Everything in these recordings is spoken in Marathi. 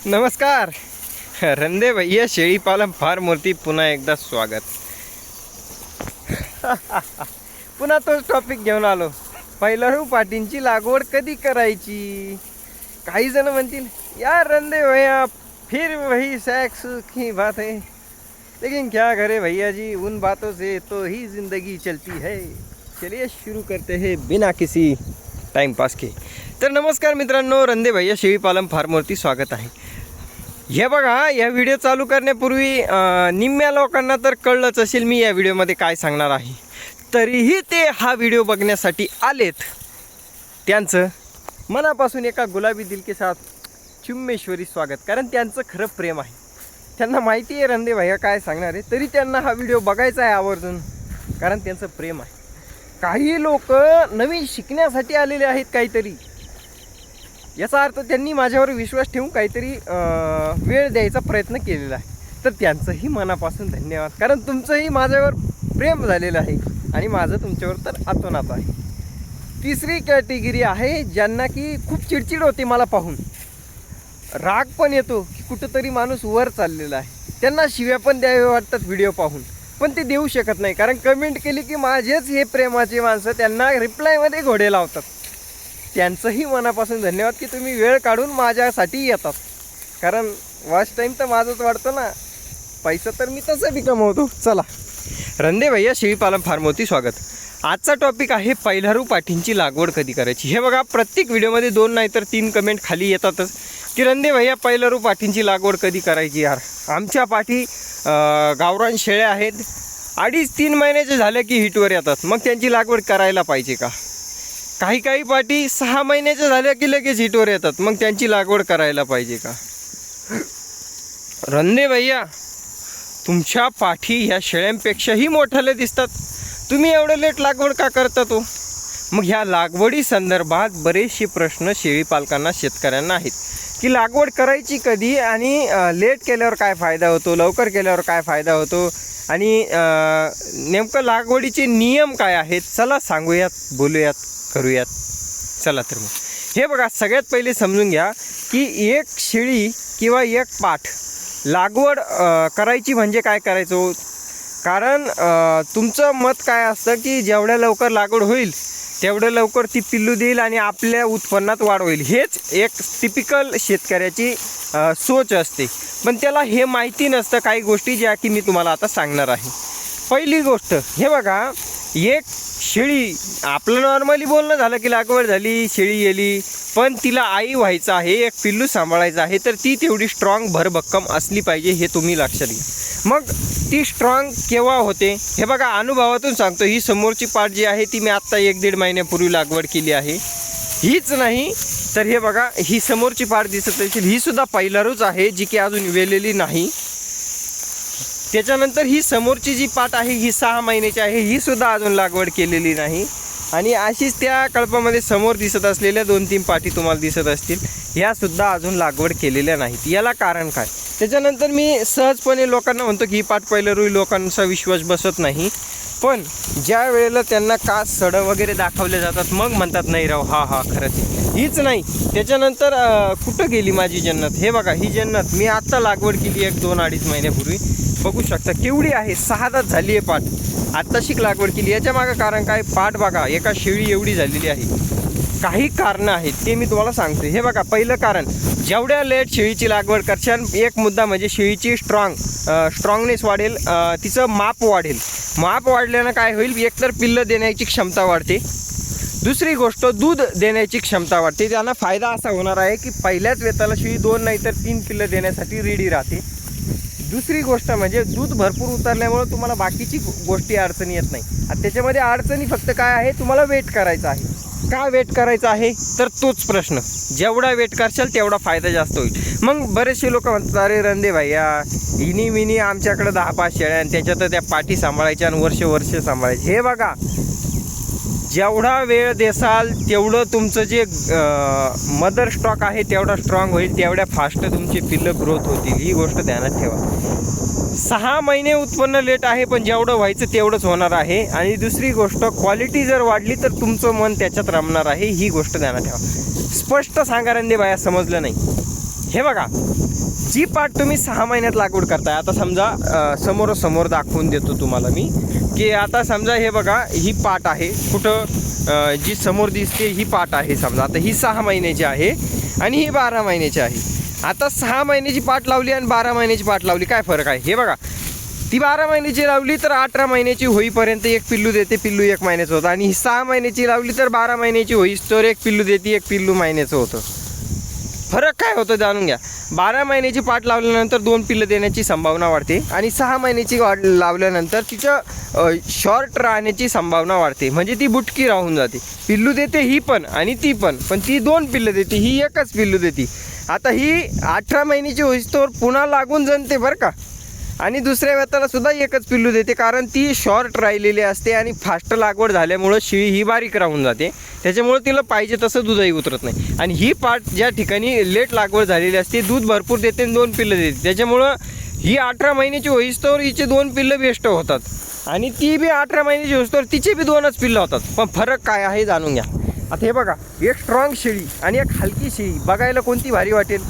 नमस्कार रंदे भैया शेळीपालन फार मूर्ती पुन्हा एकदा स्वागत. पुन्हा तोच टॉपिक घेऊन आलो. पहिलरू पाटींची लागवड कधी करायची. काही जण म्हणतील यार रंदे भैया फिर वही सेक्स की बात है, लेकिन क्या करे भैया जी, उन बातों से तो ही जिंदगी चलती है. चलिए शुरू करते हैं बिना किसी टाइम पास के. तर नमस्कार मित्रांनो, रंदे भैया शेळीपालन फार्मवरती स्वागत आहे. हे बघा, या व्हिडिओ चालू करण्यापूर्वी निम्म्या लोकांना तर कळलंच असेल मी या व्हिडिओमध्ये काय सांगणार आहे. तरीही ते हा व्हिडिओ बघण्यासाठी आलेत. त्यांचं मनापासून एका गुलाबी दिल के साथ चुम्मेश्वरी स्वागत. कारण त्यांचं खरं प्रेम आहे. त्यांना माहिती आहे रंदे भैया काय सांगणार आहे, तरी त्यांना हा व्हिडिओ बघायचा आहे आवर्जून, कारण त्यांचं प्रेम आहे. काही लोक नवीन शिकण्यासाठी आलेले आहेत काहीतरी, याचा अर्थ त्यांनी माझ्यावर विश्वास ठेवून काहीतरी वेळ द्यायचा प्रयत्न केलेला आहे. तर त्यांचंही मनापासून धन्यवाद, कारण तुमचंही माझ्यावर प्रेम झालेलं आहे आणि माझं तुमच्यावर तर अतोनात आहे. तिसरी कॅटेगरी आहे ज्यांना की खूप चिडचिड होते मला पाहून, राग पण येतो की कुठंतरी माणूस वर चाललेला आहे. त्यांना शिव्या पण द्यावे वाटतात व्हिडिओ पाहून, पण ते देऊ शकत नाही, कारण कमेंट केली की माझेच हे प्रेमाचे माणसं त्यांना रिप्लायमध्ये घोडे लावतात. त्यांचंही मनापासून धन्यवाद की तुम्ही वेळ काढून माझ्यासाठी येतात, कारण वॉच टाईम तर माझंच वाढतं ना, पैसा तर मी तसं बी कमवतो. चला, रंदे भैया शेळीपालन फार्मवरती स्वागत. आजचा टॉपिक आहे पहिलरू पाठींची लागवड कधी करायची. हे बघा, प्रत्येक व्हिडिओमध्ये 2 नाही तर 3 कमेंट खाली येतातच की रंदे भैया पहिलरू पाठींची लागवड कधी करायची. यार, आमच्या पाठी गावरान शेळ्या आहेत, 2.5-3 महिन्याचे झाले की हिटवर येतात, मग त्यांची लागवड करायला पाहिजे का. काही पाठी 6 महिन्याच्या झाल्या की लगेच हिटवर येतात, मग त्यांची लागवड करायला पाहिजे का. रंदे भैया, तुमच्या पाठी ह्या शेळ्यांपेक्षाही मोठाले दिसतात, तुम्ही एवढं लेट लागवड का करता तो. मग ह्या लागवडी संदर्भात बरेचसे प्रश्न शेळी पालकांना, शेतकऱ्यांना आहेत की लागवड करायची कधी आणि लेट केल्यावर काय फायदा होतो, लवकर केल्यावर काय फायदा होतो, आणि नेमकं लागवडीचे नियम काय आहेत. चला सांगूयात, बोलूयात, करूयात. चला तर मग हे बघा, सगळ्यात पहिले समजून घ्या की एक शेळी किंवा एक पाठ लागवड करायची म्हणजे काय करायचं. कारण तुमचं मत काय असतं की जेवढ्या लवकर लागवड होईल तेवढं लवकर ती पिल्लू देईल आणि आपल्या उत्पन्नात वाढ होईल. हेच एक टिपिकल शेतकऱ्याची सोच असते, पण त्याला हे माहिती नसतं काही गोष्टी ज्या की मी तुम्हाला आता सांगणार आहे. पहिली गोष्ट, हे बघा, एक शेळी, आपलं नॉर्मली बोलणं झालं की लागवड झाली, शेळी गेली, पण तिला आई व्हायचं आहे, एक पिल्लू सांभाळायचं आहे, तर ती तेवढी स्ट्रॉंग भरभक्कम असली पाहिजे, हे तुम्ही लक्षात घ्या. मग ती स्ट्रॉंग केव्हा होते, हे बघा, अनुभवातून सांगतो. ही समोरची पाट जी आहे ती मी आत्ता 1-1.5 महिन्यापूर्वी लागवड केली आहे. हीच नाही तर हे बघा, ही समोरची पाट दिसत असेल, ही सुद्धा पहिलारूच आहे जी की अजून वेलेली नाही. त्याच्यानंतर ही समोरची जी पाट आहे ही 6 महिन्याची आहे, ही सुद्धा अजून लागवड केलेली नाही. आणि अशीच त्या कल्पामध्ये समोर दिसत असलेल्या 2-3 पाटी तुम्हाला दिसत असतील, ह्या सुद्धा अजून लागवड केलेल्या नाहीत. याला कारण काय. त्याच्यानंतर मी सहजपणे लोकांना म्हणतो की ही पाट पहिलरू, लोकांचा विश्वास बसत नाही, पण ज्या वेळेला त्यांना कास सडं वगैरे दाखवले जातात मग म्हणतात नाही राव, हा खरंच हीच नाही. त्याच्यानंतर कुठं गेली माझी जन्नत. हे बघा, ही जन्नत मी आत्ता लागवड केली 1-2-2.5 महिन्यापूर्वी. बघू शकता केवढी आहे, 6 दात झाली आहे पाट, आत्ताशीक लागवड केली. याच्या मागं कारण काय, पाट बघा एका शेळी एवढी झालेली आहे. काही कारणं आहेत ते मी तुम्हाला सांगतो. हे बघा, पहिलं कारण, जेवढ्या लेट शेळीची लागवड करशाल, एक मुद्दा म्हणजे शेळीची स्ट्रॉंगनेस वाढेल, तिचं माप वाढेल. माप वाढल्यानं काय होईल, एकतर पिल्लं देण्याची क्षमता वाढते, दुसरी गोष्ट दूध देण्याची क्षमता वाढते. त्यांना फायदा असा होणार आहे की पहिल्याच वेताला शेळी 2 नाही तर 3 पिल्लं देण्यासाठी रेडी राहते. दुसरी गोष्ट म्हणजे दूध भरपूर उतरल्यामुळे तुम्हाला बाकीची गोष्टी अडचणी येत नाही. आणि त्याच्यामध्ये अडचणी फक्त काय आहे, तुम्हाला वेट करायचा आहे. का वेट करायचा आहे तर तोच प्रश्न, जेवढा वेट करशाल तेवढा फायदा जास्त होईल. मग बरेचसे लोक म्हणतात अरे रंदे भैया, इनी मिनी आमच्याकडे 10-5 शेळ्या आणि त्याच्यात त्या पाठी सांभाळायच्या आणि वर्ष सांभाळायचे. हे बघा, जेवढा वेळ देसाल तेवढं तुमचं जे मदर स्टॉक आहे तेवढा स्ट्रॉंग होईल, तेवढ्या फास्ट तुमचे पिल्लं ग्रोथ होतील. ही गोष्ट ध्यानात ठेवा. 6 महिने उत्पन्न लेट आहे, पण जेवढं व्हायचं तेवढंच होणार आहे. आणि दुसरी गोष्ट, क्वालिटी जर वाढली तर तुमचं मन त्याच्यात रमणार आहे. ही गोष्ट ध्यानात ठेवा. स्पष्ट सांगा रंदे भैया, समजलं नाही. हे बघा, जी पाट तुम्ही 6 महिन्यात लागवड करताय, आता समजा समोरासमोर दाखवून देतो तुम्हाला मी, की आता समजा हे बघा, ही पाट आहे कुठं, जी समोर दिसते ही पाट आहे समजा. आता ही 6 महिन्याची आहे आणि ही 12 महिन्याची आहे. आता 6 महिन्याची पाट लावली आणि 12 महिन्याची पाट लावली, काय फरक आहे हे बघा. ती 12 महिन्याची लावली तर 18 महिन्याची होईपर्यंत एक पिल्लू देते, पिल्लू 1 महिन्याचं होतं. आणि ही 6 महिन्याची लावली तर 12 महिन्याची होईस तर एक पिल्लू देते, एक पिल्लू महिन्याचं होतं. फरक काय होतं जाणून घ्या. 12 महिन्याची पाट लावल्यानंतर 2 पिल्लं देण्याची संभावना वाढते आणि 6 महिन्याची लावल्यानंतर तिचं शॉर्ट राहण्याची संभावना वाढते, म्हणजे ती बुटकी राहून जाते. पिल्लू देते ही पण आणि ती पण ती 2 पिल्लं देते, ही एकच पिल्लू देते. आता ही 18 महिन्याची होईस तर पुन्हा लागून जनते बरं का, आणि दुसऱ्या वेताला सुद्धा एकच पिल्लू देते, कारण ती शॉर्ट राहिलेली असते आणि फास्ट लागवड झाल्यामुळं शिळी ही बारीक राहून जाते, त्याच्यामुळं तिला पाहिजे तसं दूधही उतरत नाही. आणि ही पाट ज्या ठिकाणी लेट लागवड झालेली असते दूध भरपूर देते आणि 2 पिल्लं देते, त्याच्यामुळं ही 18 महिन्याची होईस तर हिचे 2 पिल्लं बेस्ट होतात आणि ती बी 18 महिन्याची होईस तर तिचे बी 2च पिल्लं होतात. पण फरक काय आहे जाणून घ्या. आता हे बघा, एक स्ट्रॉंग शेळी आणि एक हलकी शेळी, बघायला कोणती भारी वाटेल.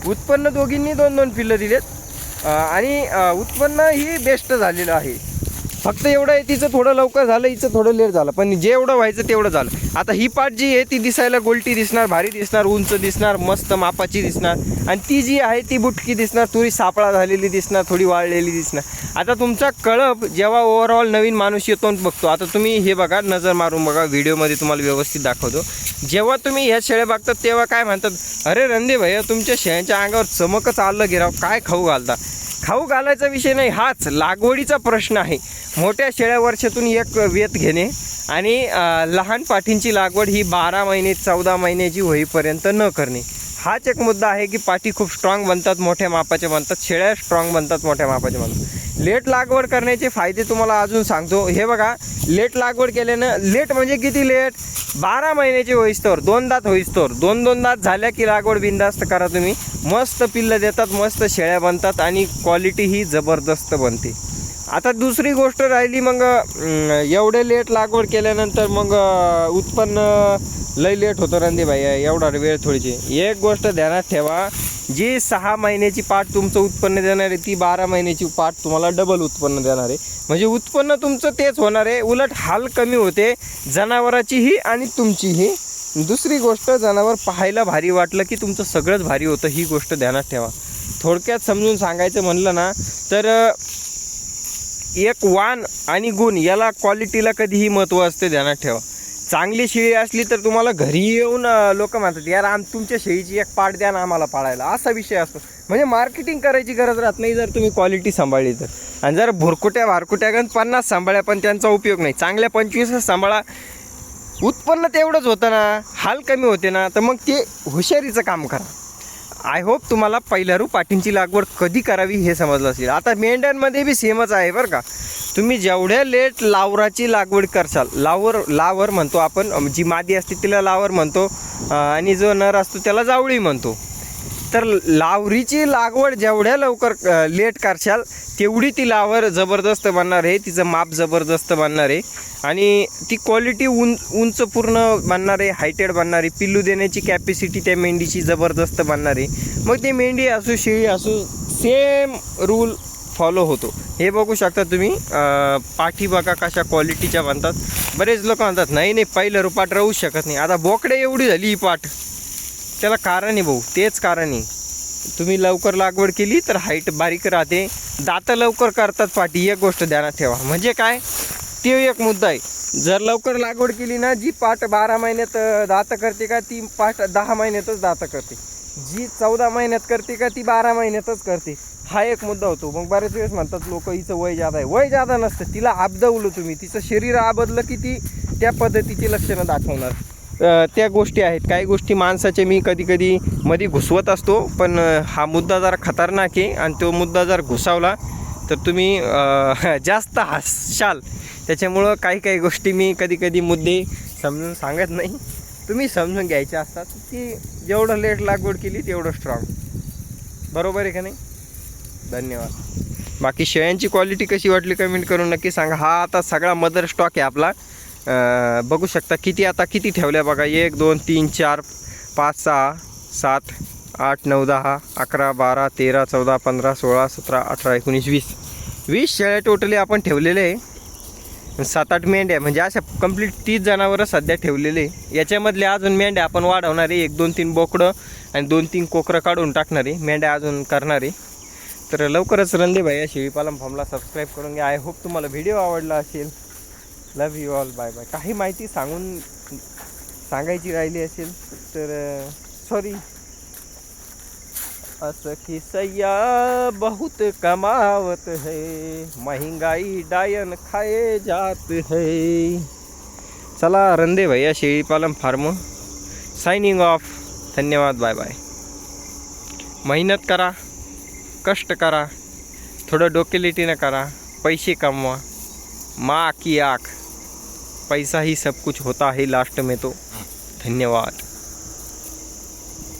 उत्पन्न दोघींनी 2-2 पिल्लं दिलेत आणि उत्पन्न ही बेस्ट झालेलं आहे. फक्त एवढं आहे, तिचं थोडं लवकर झालं, हिचं थोडं लेट झालं, पण जेवढं व्हायचं तेवढं झालं. आता ही पाट जी आहे ती दिसायला गोलटी दिसणार, भारी दिसणार, उंच दिसणार, मस्त मापाची दिसणार. आणि ती जी आहे ती बुटकी दिसणार, थोडी सापळा झालेली दिसणार, थोडी वाळलेली दिसणार. आता तुमचा कळप जेव्हा ओव्हरऑल नवीन माणूस येतो बघतो, आता तुम्ही हे बघा, नजर मारून बघा, व्हिडिओमध्ये तुम्हाला व्यवस्थित दाखवतो. जेव्हा तुम्ही ह्या शेळ्या बघतात तेव्हा काय म्हणतात, अरे रंदे भैया तुमच्या शेळ्यांच्या अंगावर चमकच आलं गिराव, काय खाऊ घालता. खाऊ घालायचा विषय नाही, हाच लागवडीचा प्रश्न आहे. मोठ्या शेळ्या वर्षातून एक वेत घेणे आणि लहान पाठींची लागवड ही 12 महिने 14 महिन्याची होईपर्यंत न करणे, हाच एक मुद्दा आहे. की पाठी खूप स्ट्रॉंग बनतात, मोठ्या मापाच्या बनतात, शेळ्या स्ट्रॉंग बनतात, मोठ्या मापाच्या बनतात. लेट लागवड करण्याचे फायदे तुम्हाला अजून सांगतो. हे बघा, लेट लागवड केल्यानं, लेट म्हणजे किती लेट, 12 महिन्याची होईस्तोवर 2 दात होईस्तोवर 2-2 दात झाल्या की लागवड बिंदास्त करा तुम्ही. मस्त पिल्लं देतात, मस्त शेळ्या बनतात आणि क्वालिटी ही जबरदस्त बनते. आता दुसरी गोष्ट राहिली, मग एवढे लेट लागवड केल्यानंतर मग उत्पन्न लई लेट होतं रंदे भाई, एवढा वेळ थोडीची. एक गोष्ट ध्यानात ठेवा, जी 6 महिन्याची पाट तुमचं उत्पन्न देणार आहे ती 12 महिन्याची पाट तुम्हाला डबल उत्पन्न देणार आहे. म्हणजे उत्पन्न तुमचं तेच होणार आहे, उलट हाल कमी होते जनावराचीही आणि तुमचीही. दुसरी गोष्ट, जनावर पाहायला भारी वाटलं की तुमचं सगळंच भारी होतं, ही गोष्ट ध्यानात ठेवा. थोडक्यात समजून सांगायचं म्हणलं ना तर एक वाण आणि गुण याला, क्वालिटीला कधीही महत्त्व असते, ध्यानात ठेवा. चांगली शेळी असली तर तुम्हाला घरी येऊन लोक म्हणतात, यार तुमच्या शेळीची एक पाट द्या ना आम्हाला पाळायला, असा विषय असतो. म्हणजे मार्केटिंग करायची गरज राहत नाही जर तुम्ही क्वालिटी सांभाळली तर. आणि जर भुरकुट्या भारकुट्यागण 50 सांभाळ्या पण त्यांचा उपयोग नाही, चांगल्या 25 सांभाळा, उत्पन्न तेवढंच होतं ना, हाल कमी होते ना, तर मग ते हुशारीचं काम करा. आय होप तुम्हाला पहिल्यारू पाटींची लागवड कधी करावी हे समजलं असेल. आता मेंढ्यांमध्ये बी सेमच आहे बरं का. तुम्ही जेवढ्या लेट लावराची लागवड करशाल, लावर म्हणतो आपण, जी मादी असते तिला लावर म्हणतो आणि जो नर असतो त्याला जावळी म्हणतो. तर लावरीची लागवड जेवढ्या लवकर लेट करशाल तेवढी ती लावर जबरदस्त बनणार आहे, तिचं माप जबरदस्त बनणार आहे आणि ती क्वालिटी उंच पूर्ण बनणार आहे, हायटेड बनणार आहे. पिल्लू देण्याची कॅपॅसिटी त्या मेंढीची जबरदस्त बनणार आहे. मग ती मेंढी असू शेळी असू सेम रूल फॉलो होतो. हे बघू शकता तुम्ही, पाठी बघा कशा क्वालिटीच्या बनतात. बरेच लोक म्हणतात नाही नाही पहिलं रुपाट राहू शकत नाही. आता बोकडे एवढी झाली ही पाठ, त्याला कारण आहे भाऊ, तेच कारण आहे. तुम्ही लवकर लागवड केली तर हाईट बारीक राहते, दातं लवकर करतात पाठी, एक गोष्ट ध्यानात ठेवा. म्हणजे काय, ते एक मुद्दा आहे. जर लवकर लागवड केली ना, जी पाठ 12 महिन्यात दातं करते का ती पाठ 10 महिन्यातच दातं करते, जी 14 महिन्यात करते का ती 12 महिन्यातच करते, हा एक मुद्दा होतो. मग बरेच वेळेस म्हणतात लोक हिचं वय जादा आहे, वय जादा नसतं, तिला आबदवलं तुम्ही, तिचं शरीर आबदलं की ती त्या पद्धतीची लक्षणं दाखवणार. त्या गोष्टी आहेत. काही गोष्टी माणसाचे मी कधी कधी मध्ये घुसवत असतो, पण हा मुद्दा जरा खतरनाक आहे आणि तो मुद्दा जर घुसावला तर तुम्ही जास्त हसाल. त्याच्यामुळं काही गोष्टी मी कधी कधी मुद्दे समजून सांगत नाही, तुम्ही समजून घ्यायचे असतात की जेवढं लेट लागवड केली तेवढं स्ट्रॉंग. बरोबर आहे का नाही? धन्यवाद. बाकी शेळ्यांची क्वालिटी कशी वाटली कमेंट करून नक्की सांगा. हा आता सगळा मदर स्टॉक आहे आपला. बघू शकता किती ठेवल्या बघा, 1 2 3 4 5 6 7 8 9 10 11 12 13 14 15 16 17 18 19 20 शेळ्या टोटली आपण ठेवलेले आहे. 7-8 मेंढ्या म्हणजे अशा कंप्लीट 30 जनावरं सध्या ठेवलेले. याच्यामधले अजून मेंढ्या आपण वाढवणार आहे. 1-2-3 बोकडं आणि 2-3 कोकरं काढून टाकणार आहे. मेंढ्या अजून करणार आहे. तर लवकरच रणदे भाई या शेळीपालन फॉर्मला सबस्क्राईब करून घ्या. आय होप तुम्हाला व्हिडिओ आवडला असेल. Love you all. Bye bye. काही माहिती सांगायची राहिली असेल तर सॉरी. असखी सैया बहुत कमावत है, महंगाई डायन खाए जात है. चला रणदे भैया शेळीपालन फार्म साइनिंग ऑफ. धन्यवाद. Bye bye. मेहनत करा, कष्ट करा, थोडं डोकेलिटीनं करा, पैसे कमवा. माँ की आँख, पैसा ही सब कुछ होता है लास्ट में तो. धन्यवाद.